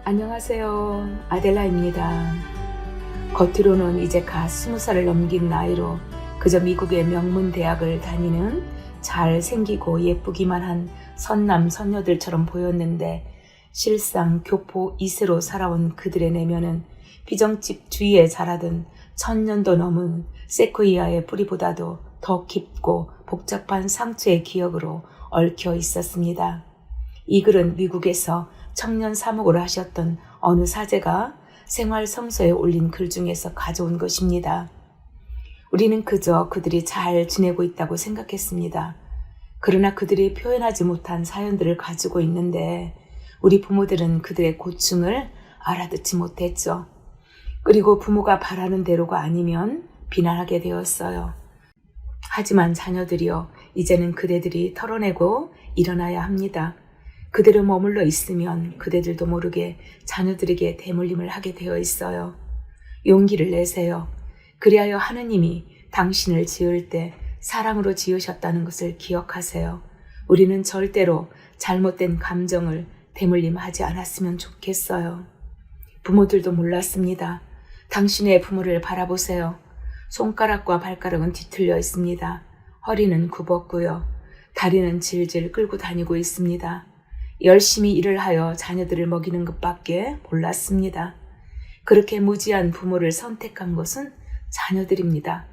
안녕하세요. 아델라입니다. 겉으로는 이제 갓 20살을 넘긴 나이로 그저 미국의 명문 대학을 다니는 잘생기고 예쁘기만 한 선남 선녀들처럼 보였는데 실상 교포 2세로 살아온 그들의 내면은 피정집 주위에 자라든 1000년도 넘은 세코이아의 뿌리보다도 더 깊고 복잡한 상처의 기억으로 얽혀 있었습니다. 이 글은 미국에서 청년 사목으로 하셨던 어느 사제가 생활 성서에 올린 글 중에서 가져온 것입니다. 우리는 그저 그들이 잘 지내고 있다고 생각했습니다. 그러나 그들이 표현하지 못한 사연들을 가지고 있는데 우리 부모들은 그들의 고충을 알아듣지 못했죠. 그리고 부모가 바라는 대로가 아니면 비난하게 되었어요. 하지만 자녀들이여, 이제는 그대들이 털어내고 일어나야 합니다. 그대로 머물러 있으면 그대들도 모르게 자녀들에게 대물림을 하게 되어 있어요. 용기를 내세요. 그리하여 하느님이 당신을 지을 때 사랑으로 지으셨다는 것을 기억하세요. 우리는 절대로 잘못된 감정을 대물림하지 않았으면 좋겠어요. 부모들도 몰랐습니다. 당신의 부모를 바라보세요. 손가락과 발가락은 뒤틀려 있습니다. 허리는 굽었고요. 다리는 질질 끌고 다니고 있습니다. 열심히 일을 하여 자녀들을 먹이는 것밖에 몰랐습니다. 그렇게 무지한 부모를 선택한 것은 자녀들입니다.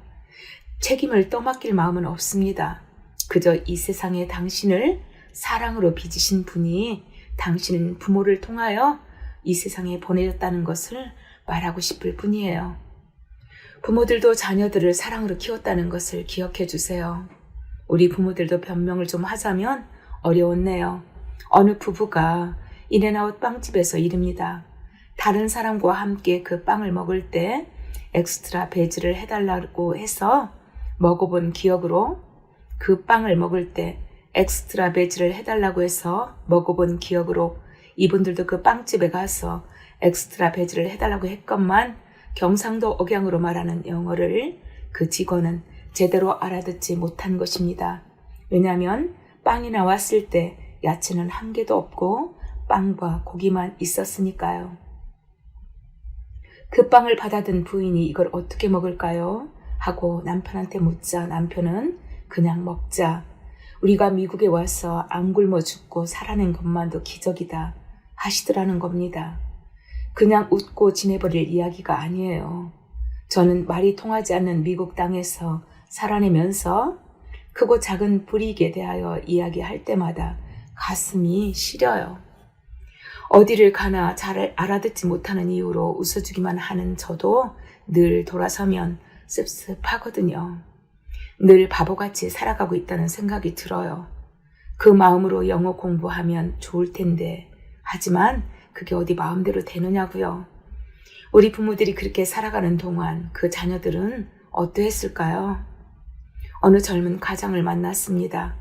책임을 떠맡길 마음은 없습니다. 그저 이 세상에 당신을 사랑으로 빚으신 분이 당신은 부모를 통하여 이 세상에 보내셨다는 것을 말하고 싶을 뿐이에요. 부모들도 자녀들을 사랑으로 키웠다는 것을 기억해 주세요. 우리 부모들도 변명을 좀 하자면 어려웠네요. 어느 부부가 인앤아웃 빵집에서 이릅니다. 다른 사람과 함께 그 빵을 먹을 때 엑스트라 베이지를 해달라고 해서 먹어본 기억으로, 그 빵을 먹을 때 엑스트라 베이지를 해달라고 해서 먹어본 기억으로 이분들도 그 빵집에 가서 엑스트라 베이지를 해달라고 했건만 경상도 억양으로 말하는 영어를 그 직원은 제대로 알아듣지 못한 것입니다. 왜냐하면 빵이 나왔을 때 야채는 한 개도 없고 빵과 고기만 있었으니까요. 그 빵을 받아든 부인이 이걸 어떻게 먹을까요? 하고 남편한테 묻자 남편은 그냥 먹자. 우리가 미국에 와서 안 굶어 죽고 살아낸 것만도 기적이다 하시더라는 겁니다. 그냥 웃고 지내버릴 이야기가 아니에요. 저는 말이 통하지 않는 미국 땅에서 살아내면서 크고 작은 불이익에 대하여 이야기할 때마다 가슴이 시려요. 어디를 가나 잘 알아듣지 못하는 이유로 웃어주기만 하는 저도 늘 돌아서면 씁씁하거든요. 늘 바보같이 살아가고 있다는 생각이 들어요. 그 마음으로 영어 공부하면 좋을 텐데, 하지만 그게 어디 마음대로 되느냐고요. 우리 부모들이 그렇게 살아가는 동안 그 자녀들은 어떠했을까요? 어느 젊은 가장을 만났습니다.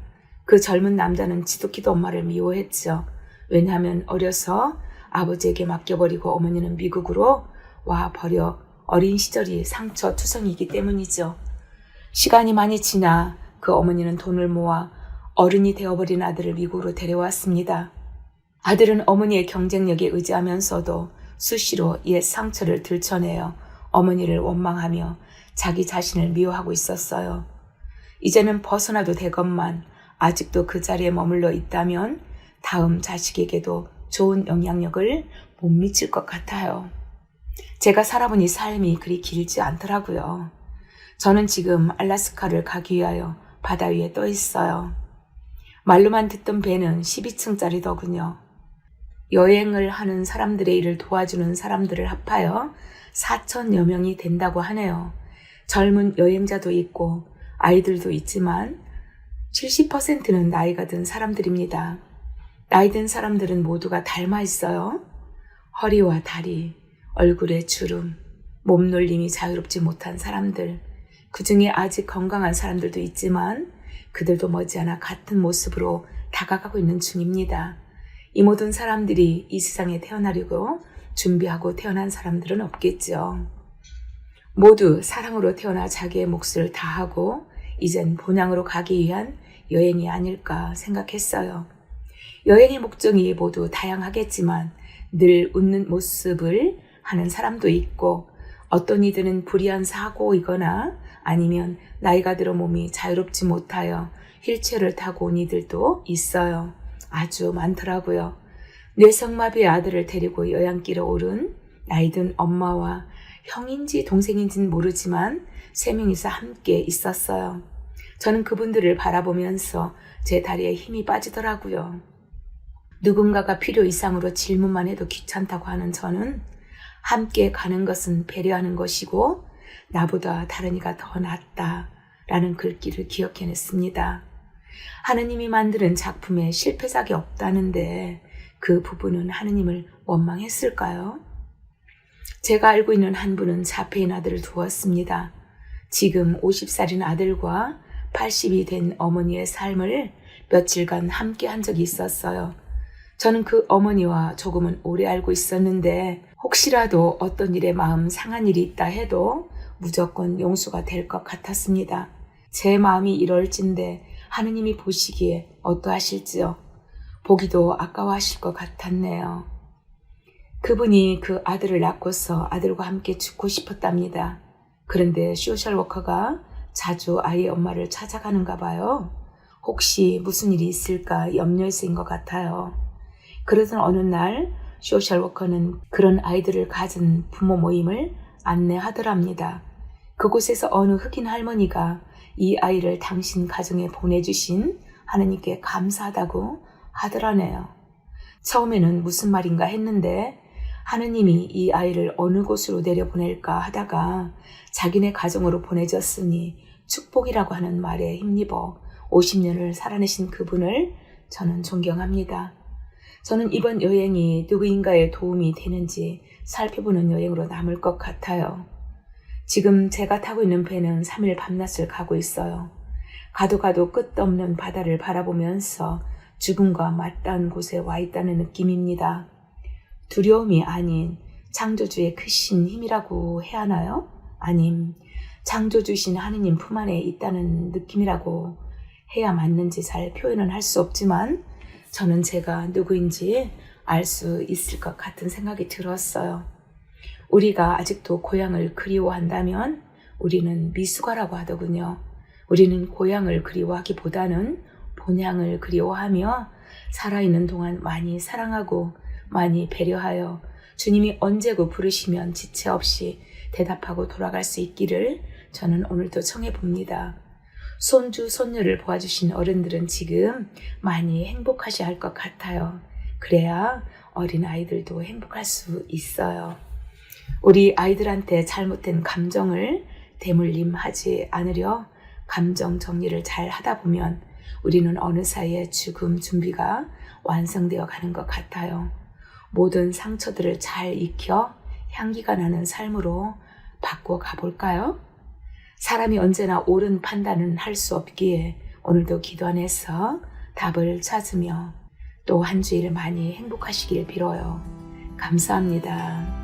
그 젊은 남자는 지독히도 엄마를 미워했죠. 왜냐하면 어려서 아버지에게 맡겨버리고 어머니는 미국으로 와버려 어린 시절이 상처투성이기 때문이죠. 시간이 많이 지나 그 어머니는 돈을 모아 어른이 되어버린 아들을 미국으로 데려왔습니다. 아들은 어머니의 경쟁력에 의지하면서도 수시로 옛 상처를 들춰내어 어머니를 원망하며 자기 자신을 미워하고 있었어요. 이제는 벗어나도 되건만 아직도 그 자리에 머물러 있다면 다음 자식에게도 좋은 영향력을 못 미칠 것 같아요. 제가 살아보니 삶이 그리 길지 않더라고요. 저는 지금 알래스카를 가기 위하여 바다 위에 떠 있어요. 말로만 듣던 배는 12층짜리더군요. 여행을 하는 사람들의 일을 도와주는 사람들을 합하여 4,000여 명이 된다고 하네요. 젊은 여행자도 있고 아이들도 있지만 70%는 나이가 든 사람들입니다. 나이 든 사람들은 모두가 닮아 있어요. 허리와 다리, 얼굴에 주름, 몸놀림이 자유롭지 못한 사람들, 그 중에 아직 건강한 사람들도 있지만 그들도 머지않아 같은 모습으로 다가가고 있는 중입니다. 이 모든 사람들이 이 세상에 태어나려고 준비하고 태어난 사람들은 없겠죠. 모두 사랑으로 태어나 자기의 몫을 다하고 이젠 본향으로 가기 위한 여행이 아닐까 생각했어요. 여행의 목적이 모두 다양하겠지만 늘 웃는 모습을 하는 사람도 있고, 어떤 이들은 불의한 사고이거나 아니면 나이가 들어 몸이 자유롭지 못하여 휠체어를 타고 온 이들도 있어요. 아주 많더라고요. 뇌성마비의 아들을 데리고 여양길에 오른 나이든 엄마와 형인지 동생인지는 모르지만 3명이서 함께 있었어요. 저는 그분들을 바라보면서 제 다리에 힘이 빠지더라고요. 누군가가 필요 이상으로 질문만 해도 귀찮다고 하는 저는 함께 가는 것은 배려하는 것이고 나보다 다른 이가 더 낫다라는 글귀를 기억해냈습니다. 하느님이 만드는 작품에 실패작이 없다는데 그 부부는 하느님을 원망했을까요? 제가 알고 있는 한 분은 자폐인 아들을 두었습니다. 지금 50살인 아들과 80이 된 어머니의 삶을 며칠간 함께 한 적이 있었어요. 저는 그 어머니와 조금은 오래 알고 있었는데 혹시라도 어떤 일에 마음 상한 일이 있다 해도 무조건 용서가 될 것 같았습니다. 제 마음이 이럴진데 하느님이 보시기에 어떠하실지요? 보기도 아까워하실 것 같았네요. 그분이 그 아들을 낳고서 아들과 함께 죽고 싶었답니다. 그런데 소셜워커가 자주 아이의 엄마를 찾아가는가 봐요. 혹시 무슨 일이 있을까 염려해서인 것 같아요. 그러던 어느 날 소셜워커는 그런 아이들을 가진 부모 모임을 안내하더랍니다. 그곳에서 어느 흑인 할머니가 이 아이를 당신 가정에 보내주신 하느님께 감사하다고 하더라네요. 처음에는 무슨 말인가 했는데 하느님이 이 아이를 어느 곳으로 내려보낼까 하다가 자기네 가정으로 보내줬으니 축복이라고 하는 말에 힘입어 50년을 살아내신 그분을 저는 존경합니다. 저는 이번 여행이 누구인가의 도움이 되는지 살펴보는 여행으로 남을 것 같아요. 지금 제가 타고 있는 배는 3일 밤낮을 가고 있어요. 가도 끝없는 바다를 바라보면서 죽음과 맞닿은 곳에 와 있다는 느낌입니다. 두려움이 아닌 창조주의 크신 힘이라고 해야 하나요? 아님 창조주신 하느님 품 안에 있다는 느낌이라고 해야 맞는지 잘 표현은 할 수 없지만 저는 제가 누구인지 알 수 있을 것 같은 생각이 들었어요. 우리가 아직도 고향을 그리워한다면 우리는 미숙아라고 하더군요. 우리는 고향을 그리워하기보다는 본향을 그리워하며 살아있는 동안 많이 사랑하고 많이 배려하여 주님이 언제고 부르시면 지체 없이 대답하고 돌아갈 수 있기를 저는 오늘도 청해봅니다. 손주, 손녀를 보아주신 어른들은 지금 많이 행복하셔야 할 것 같아요. 그래야 어린 아이들도 행복할 수 있어요. 우리 아이들한테 잘못된 감정을 대물림하지 않으려 감정 정리를 잘 하다 보면 우리는 어느 사이에 죽음 준비가 완성되어 가는 것 같아요. 모든 상처들을 잘 익혀 향기가 나는 삶으로 바꿔 가볼까요? 사람이 언제나 옳은 판단은 할 수 없기에 오늘도 기도 안에서 답을 찾으며 또 한 주일 많이 행복하시길 빌어요. 감사합니다.